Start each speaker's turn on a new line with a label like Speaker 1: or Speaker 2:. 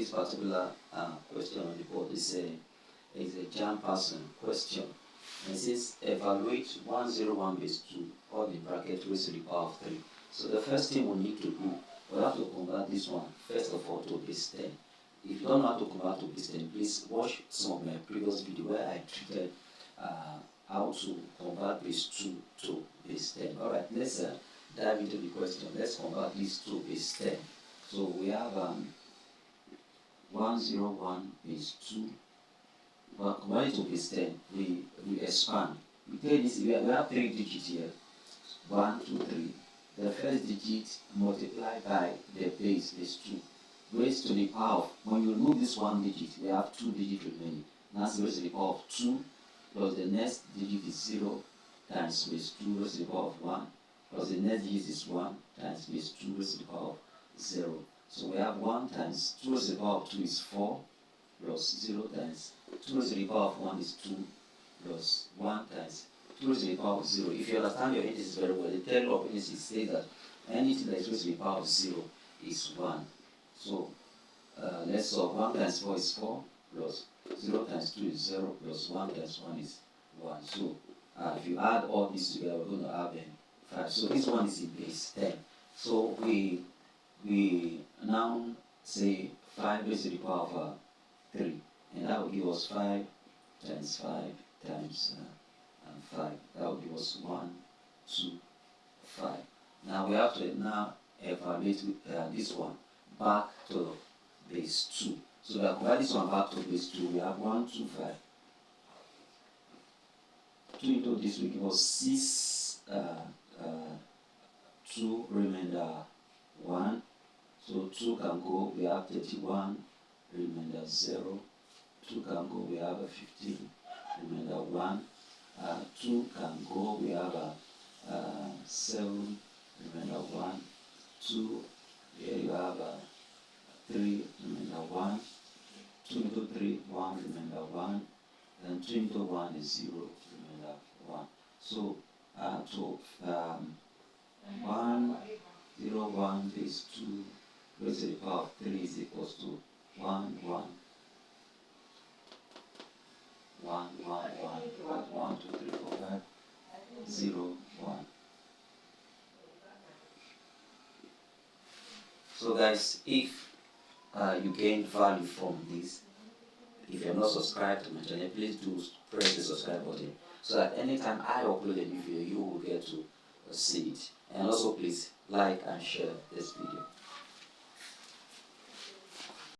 Speaker 1: this particular question on the board is a jam passing question. And it says evaluate 101 base 2 all in bracket raised to the power of 3. So the first thing we need to do, we have to convert this one first of all to base 10. If you don't know how to convert to base 10, please watch some of my previous video where I treated how to convert base 2 to base 10. Alright, let's dive into the question. Let's convert this to base 10. So we have 101 base 2. But convert it to base 10. We expand. We take this, we have 3 digits here. 1, 2, 3. The first digit multiplied by the base 2. Raised to the power of, when you remove this 1 digit, we have 2 digits remaining. That's raised to the power of 2, plus the next digit is 0 times base 2 raised to the power of 1, plus the next digit is 1 times base 2 raised to the power of 0. So we have 1 times 2 raised to the power of 2 is 4, plus 0 times 2 raised to the power of 1 is 2, plus 1 times 2 raised to the power of 0. If you understand your indices very well, the theory of indices says that anything that is raised to the power of 0 is 1. So let's solve. 1 times 4 is 4, plus 0 times 2 is 0, plus 1 times 1 is 1. So if you add all these together, we're going to have 5. So this one is in base 10. So we now say 5 raised to the power of 3. And that will give us 5 times 5 times 5. That will give us 1, 2, 5. Now we have to now evaluate this one back to base 2. So we have convert this one back to base 2. We have 1, 2, 5. 2 into this will give us 6, 2 remainder 1. So 2 can go, we have 31 remainder 0. 2 can go, we have 15 remainder 1. 2 can go, we have 7 remainder 1. 2, here you have 3 remainder 1. 2 into 3, 1 remainder 1. And 2 into 1 is 0 remainder 1. So 1, 0, 1 base 2 raised to the power of 3 is equals to 1, 1. 1, 1, 1, 2, 3, 4, 5, 0, 1. So guys, if you gain value from this, if you're not subscribed to my channel, please do press the subscribe button so that anytime I upload a new video, you will get to see it. And also please like and share this video.